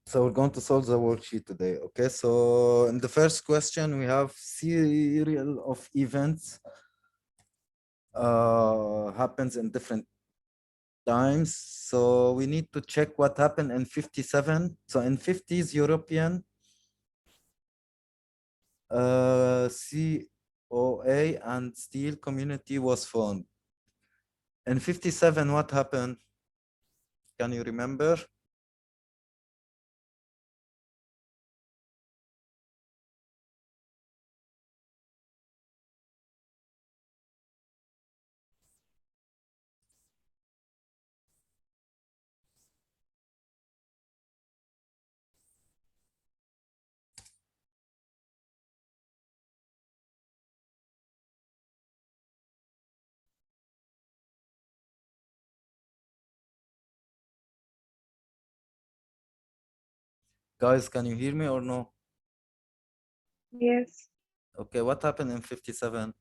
So we're going to solve the worksheet today. Okay, so in the first question, we have serial of events happens in different times. So we need to check what happened in 57. So in 50s, European COA and steel community was formed. In 57, what happened? Can you remember? Guys, can you hear me or no? Yes. Okay, what happened in 57?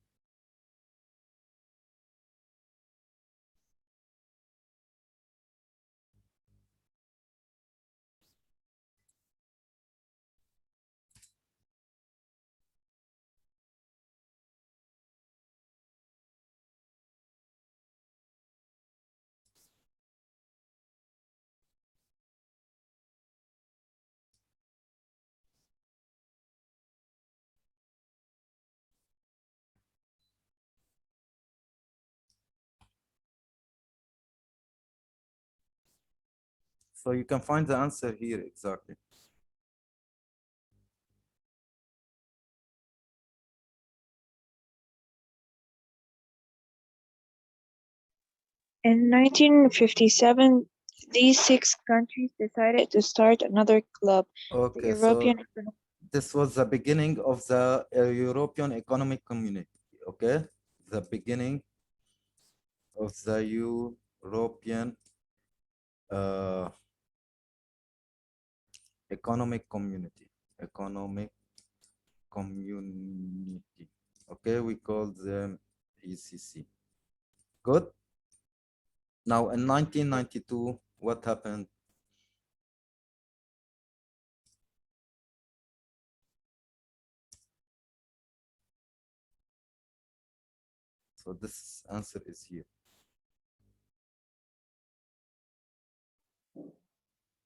So you can find the answer here exactly. In 1957, these six countries decided to start another club, the Okay, so European Economic. this was the beginning of the European Economic Community. Okay, the beginning of the European uh, Economic Community. Economic Community. Okay, we call them ECC. Good. Now in 1992, what happened? So this answer is here.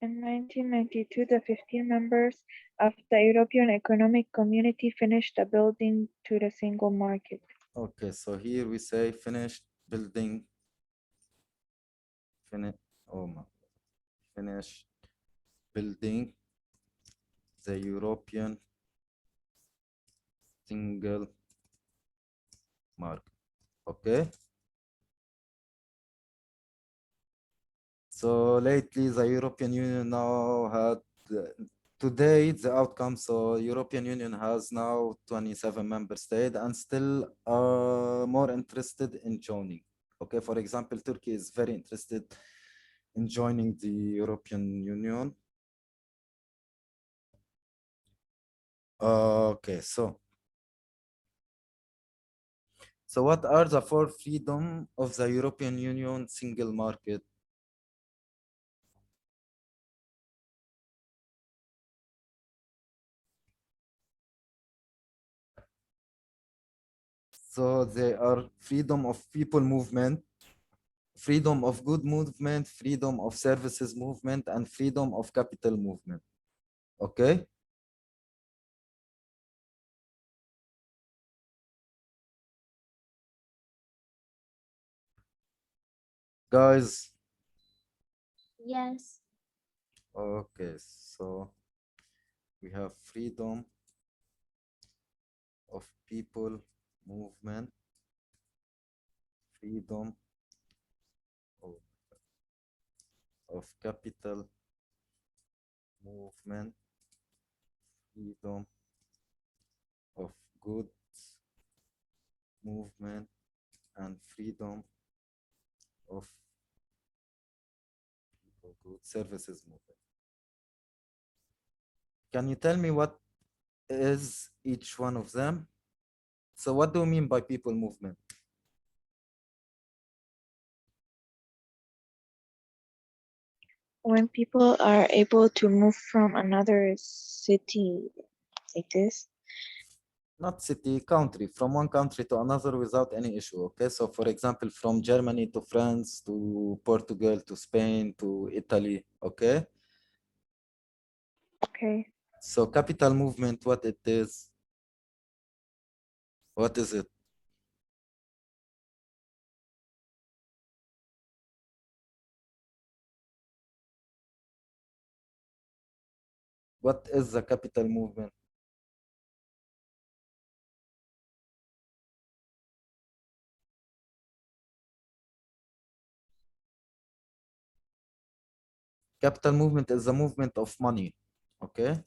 In 1992, the 15 members of the European Economic Community finished the building to the single market. Okay, so here we say finished building, oh my, finished building the European single market. Okay. So lately, the European Union now had today the outcome. So European Union has now 27 member states and still more interested in joining. Okay, for example, Turkey is very interested in joining the European Union. Okay, so what are the four freedom of the European Union single market? So they are freedom of people movement, freedom of good movement, freedom of services movement, and freedom of capital movement. Okay? Guys, Yes. okay, so we have freedom of people movement, freedom of capital movement, freedom of goods movement, and freedom of people, goods, services movement. Can you tell me what is each one of them? So what do you mean by people movement? When people are able to move from another city like this. Not city, country, from one country to another without any issue. Okay, so for example, from Germany to France to Portugal to Spain to Italy. Okay, Okay. so capital movement, what it is? What is it? What is the capital movement? Capital movement is the movement of money. Okay.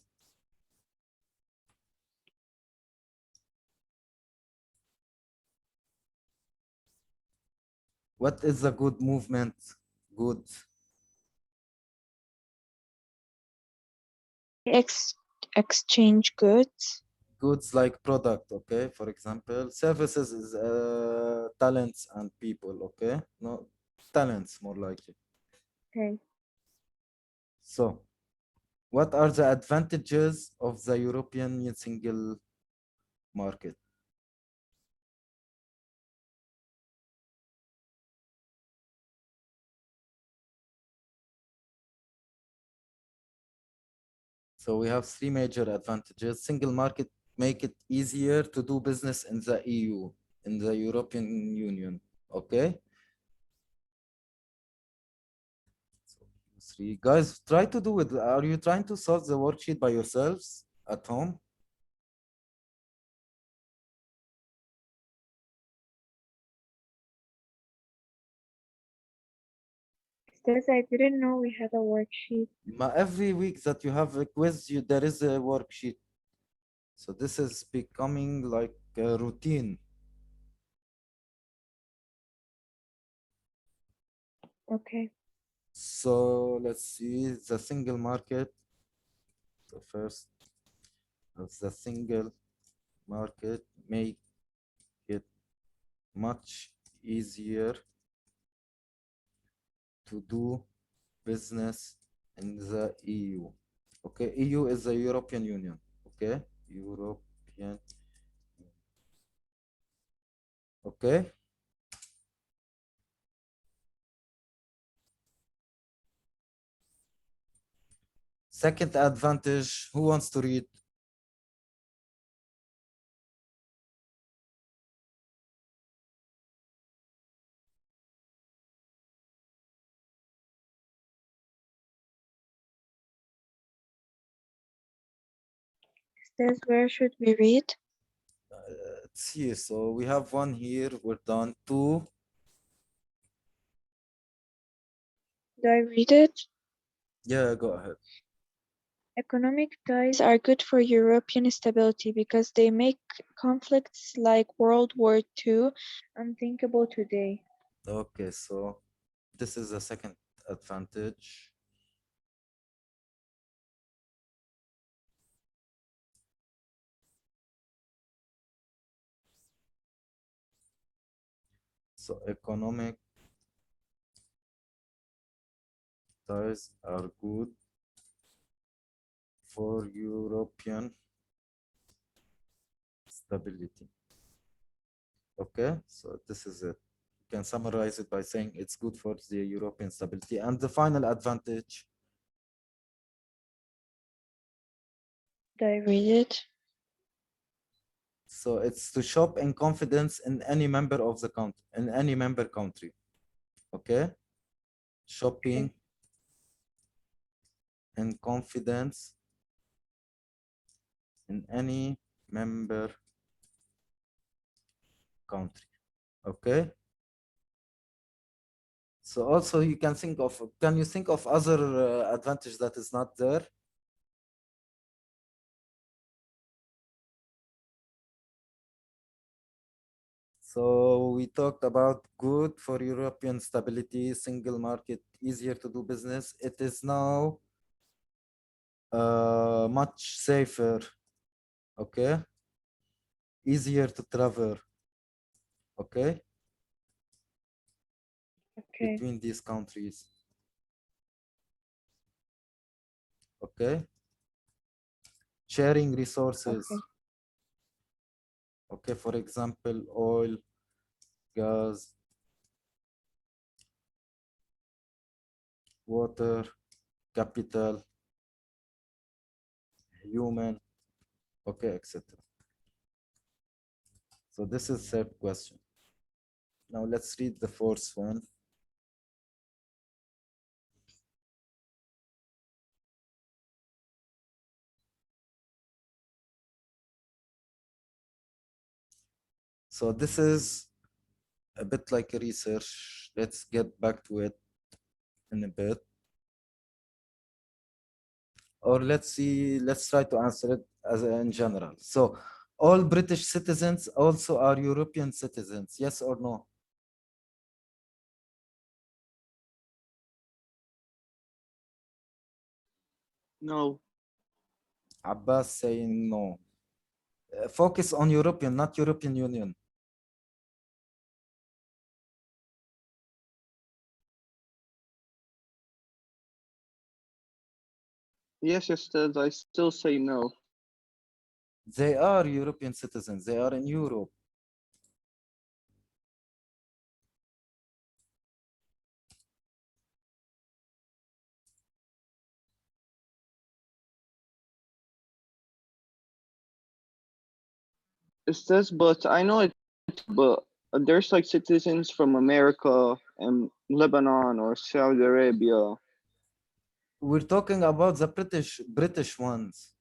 What is the good movement? Good. Exchange goods. Goods like product. Okay. For example, services is talents and people. Okay. No, talents more likely. Okay. So, what are the advantages of the European single market? So we have three major advantages. Single market make it easier to do business in the EU, in the European Union. Okay. So three guys, try to do it. Are you trying to solve the worksheet by yourselves at home? Says I didn't know we had a worksheet. Every week that you have a quiz, there is a worksheet. So this is becoming like a routine. Okay. So let's see the single market. So first, the single market make it much easier to do business in the EU. Okay, EU is the European Union. Okay, European. Okay. Second advantage, who wants to read? Says where should we read? Let's see. So we have one here. We're done. Two. Do I read it? Yeah, go ahead. Economic ties are good for European stability because they make conflicts like World War II unthinkable today. Okay, so this is the second advantage. So economic ties are good for European stability. Okay, so this is it. You can summarize it by saying it's good for the European stability. And the final advantage, Do I read it? so it's to shop in confidence in any member of the country, in any member country. Okay, shopping in confidence in any member country. Okay. So also you can think of, can you think of other advantage that is not there? So we talked about good for European stability, single market, easier to do business. It is now much safer, okay? Easier to travel, okay? Okay. Between these countries. Okay. Sharing resources. Okay. Okay, for example, oil, gas, water, capital, human, okay, etc. So this is third question. Now let's read the fourth one. So this is a bit like a research. Let's get back to it in a bit. Or let's try to answer it as in general. So all British citizens also are European citizens, yes or no? No. Abbas saying no. Focus on European, not European Union. Yes, Ustad, I still say no. They are European citizens. They are in Europe. Ustad, but I know it, but there's like citizens from America and Lebanon or Saudi Arabia. We're talking about the British ones.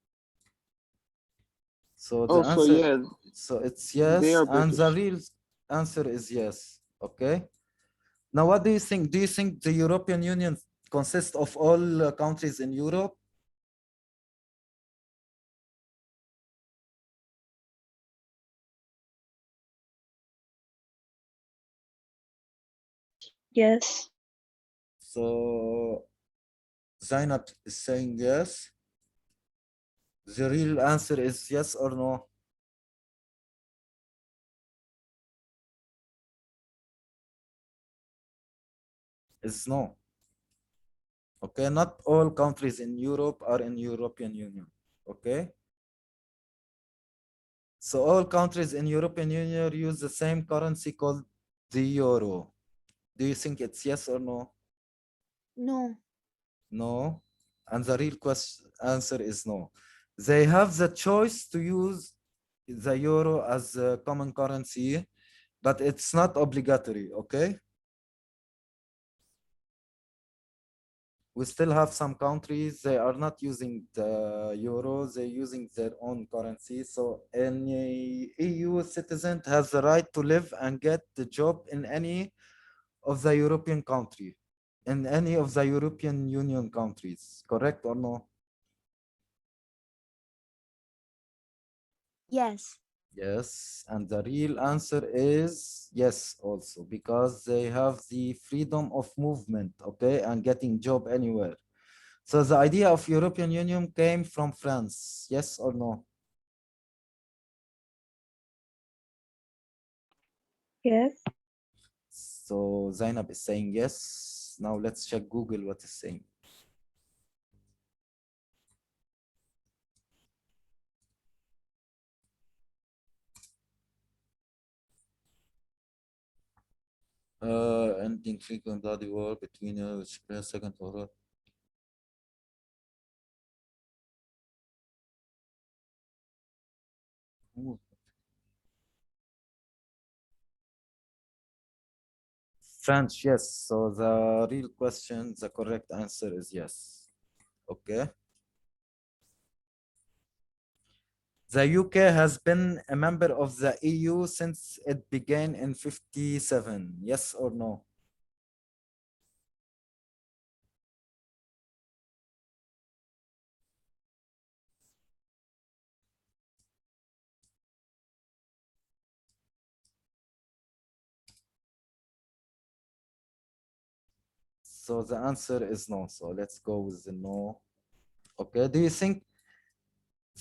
So the Oh, so answer, yeah, so it's they yes, are and the British. real answer is yes. Okay. Now, what do you think? Do you think the European Union consists of all countries in Europe? Yes. So Zainab is saying yes. The real answer is yes or no? Is no. Okay, not all countries in Europe are in European Union. Okay. So all countries in European Union use the same currency called the euro. Do you think it's yes or no? No. No. And the real question answer is no. They have the choice to use the euro as a common currency, but it's not obligatory, okay? We still have some countries, they are not using the euro, they're using their own currency. So any EU citizen has the right to live and get the job in any of the European country, in any of the European Union countries, correct or no? Yes. Yes, and the real answer is yes also, because they have the freedom of movement, okay, and getting job anywhere. So the idea of European Union came from France, yes or no? Yes. So Zainab is saying yes. Now let's check Google what is saying. Ending frequent bloody war between which second or French, yes. So the real question, the correct answer is yes. Okay. The UK has been a member of the EU since it began in 57. Yes or no? So the answer is no. So let's go with the no. Okay. Do you think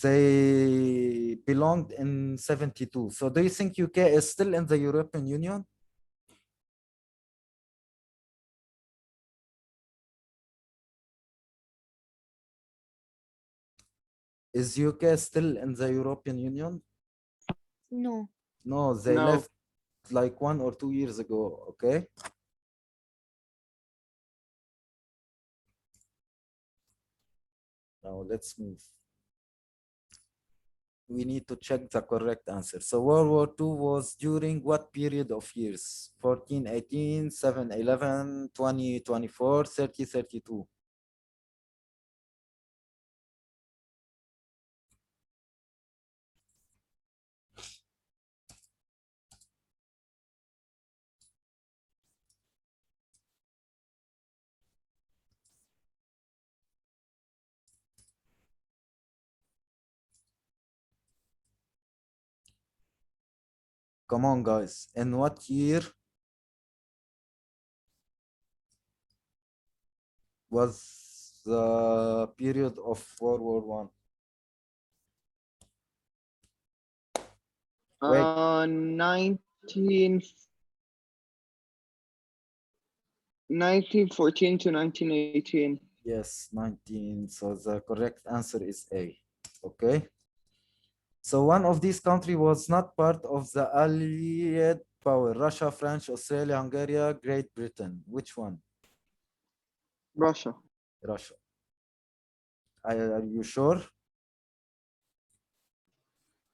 they belonged in 72? So do you think UK is still in the European Union? Is UK still in the European Union? No. No, they No. left like 1 or 2 years ago, okay? Now let's move. We need to check the correct answer. So World War II was during what period of years? 1418, 711, 2024, 3032. Come on, guys. In what year was the period of World War One? Wait, 1914 to 1918. yes, 19. So the correct answer is A. Okay. So one of these countries was not part of the Allied power. Russia, France, Australia, Hungary, Great Britain. Which one? Russia. Russia. Are you sure?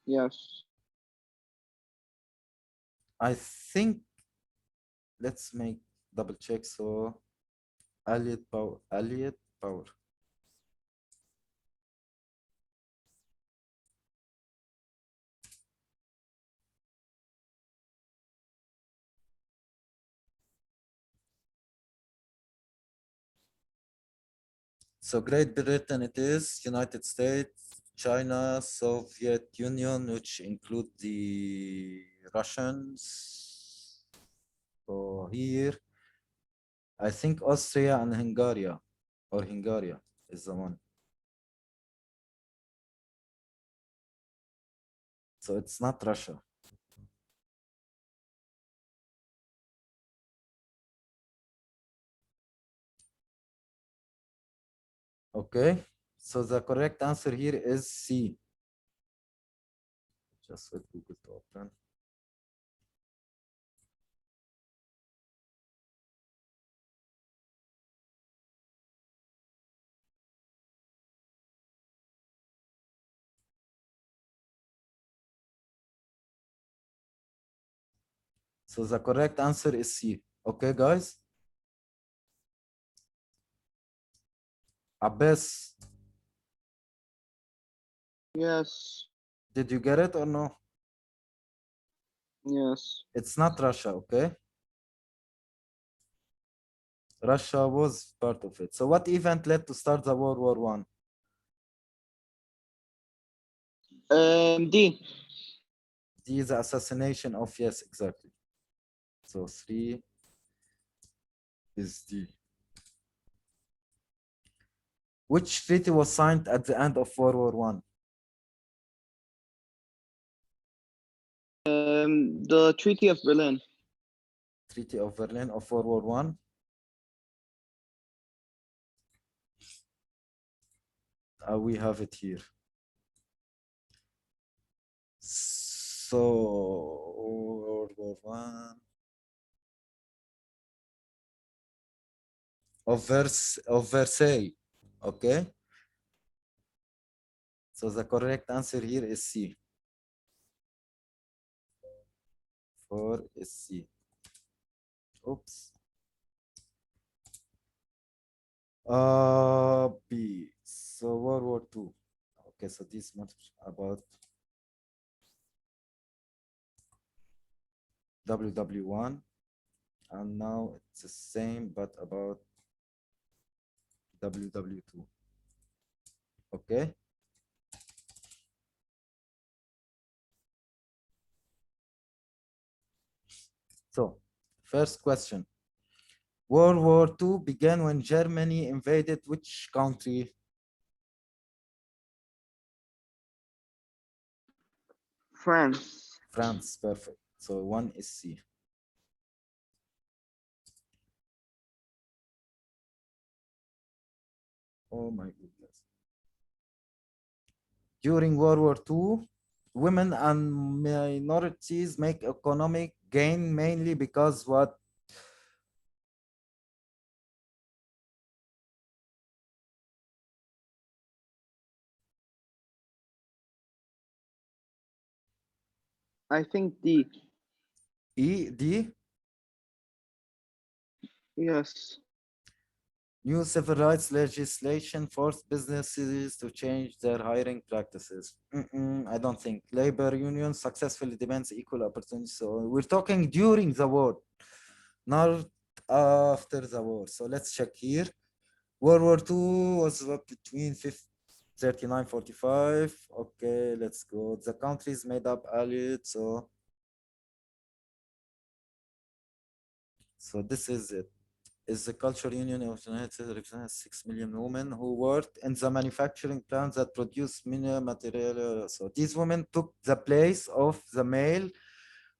Yes. I think let's make double check. So Allied power. Allied power. So Great Britain it is, United States, China, Soviet Union, which include the Russians. So here, I think Austria and Hungary, or Hungary is the one. So it's not Russia. Okay, so the correct answer here is C. Just wait Google to open. So the correct answer is C. Okay, guys? Abbas, Yes. did you get it or no? Yes. It's not Russia, okay? Russia was part of it. So what event led to start the World War One? D. The assassination of, yes, exactly. So 3 is D. Which treaty was signed at the end of World War One? The Treaty of Berlin. Treaty of Berlin of World War One. We have it here. So World War One of Versailles. Okay. So the correct answer here is C. 4 is C. Oops. B. So World War II. Okay, so this much about WW1, and now it's the same but about WW2. Okay. So, first question. World War II began when Germany invaded which country? France. France, perfect. So 1 is C. Oh my goodness. during World War II, women and minorities make economic gain mainly because what? I think D. D. Yes. New civil rights legislation forced businesses to change their hiring practices. I don't think. Labor unions successfully demands equal opportunity. So we're talking during the war, not after the war. So let's check here. World War II was what, between 39-45. Okay, let's go. The countries made up allied. So this is it. Is the cultural union of the United States represents 6 million women who worked in the manufacturing plants that produce many material. So these women took the place of the male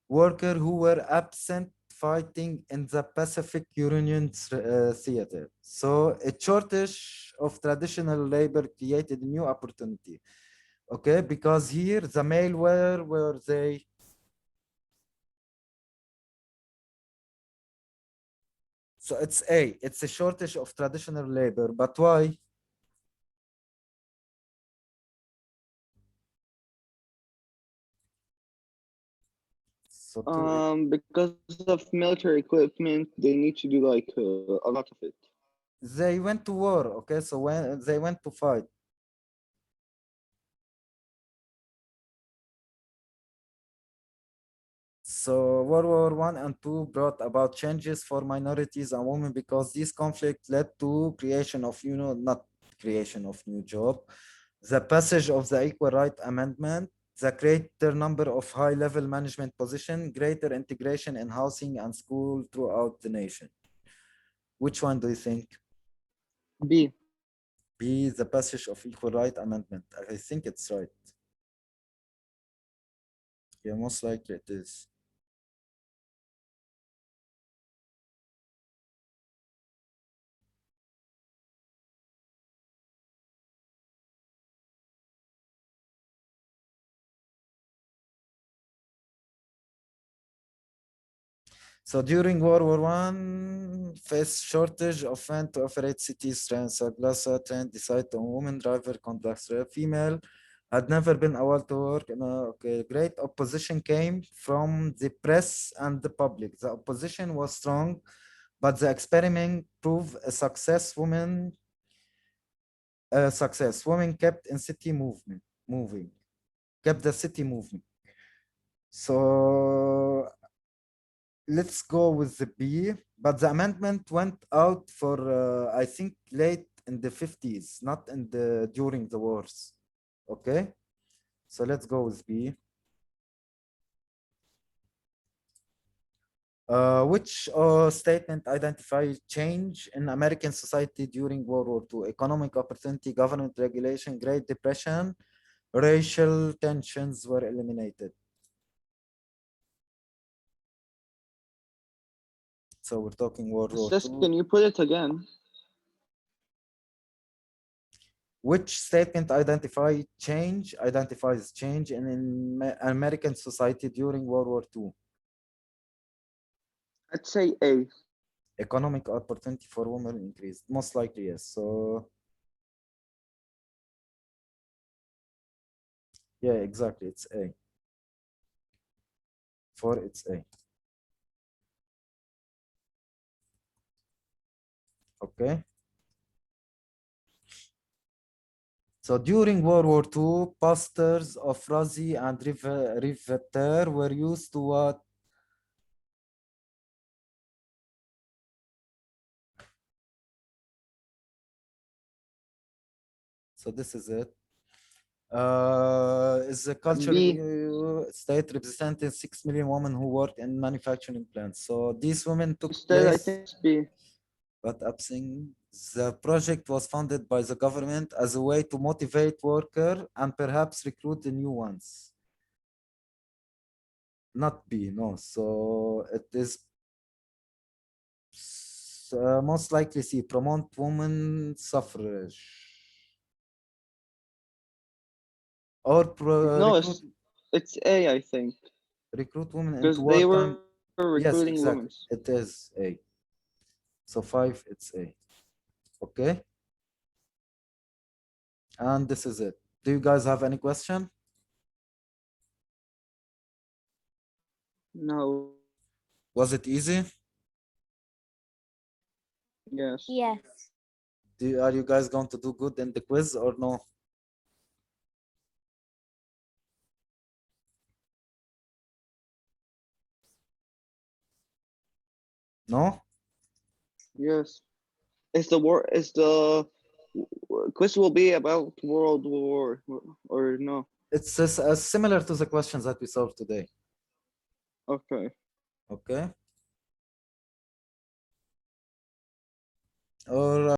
worker who were absent fighting in the Pacific Union theater. So a shortage of traditional labor created a new opportunity. Okay, because here the male were they? So it's A, it's a shortage of traditional labor, but why? So Because of military equipment, they need to do like a lot of it. they went to war, okay? So when they went to fight. So World War One and Two brought about changes for minorities and women because this conflict led to creation of, not creation of new job, the passage of the Equal Right Amendment, the greater number of high-level management position, greater integration in housing and school throughout the nation. Which one do you think? B. B, the passage of Equal Right Amendment. I think it's right. Yeah, most likely it is. So during World War One, faced shortage of men to operate cities trains. So Glassa train decided on woman driver conductor. Female had never been allowed to work. Okay, great opposition came from the press and the public. The opposition was strong, but the experiment proved a success. Women kept in city moving, kept the city moving. So let's go with the B, but the amendment went out for I think late in the 50s, not in the during the wars. Okay, so let's go with B. Which statement identifies change in American society during World War II? Economic opportunity, government regulation, Great Depression, racial tensions were eliminated. So we're talking World War Just II. can you put it again? Which statement identifies change in American society during World War II? I'd say A. Economic opportunity for women increased. Most likely, yes. So yeah, exactly. It's A. It's A. Okay. So during World War II, posters of Rosie and Riveter were used to what? So this is it. Is the culture B. state representing 6 million women who work in manufacturing plants. So these women took Instead, I place, think it's B. but absent. The project was funded by the government as a way to motivate workers and perhaps recruit the new ones. Not B, no. So it is most likely C, promote women suffrage. Or No, recruit it's A, I think, women because into they wartime. were recruiting Yes, women. exactly. It is A. So 5, it's A. Okay. And this is it. Do you guys have any question? No. Was it easy? Yes. Yes. Are you guys going to do good in the quiz or no? No? Yes. Quiz will be about World War or no? It's similar to the questions that we solved today. Okay. Okay. All right.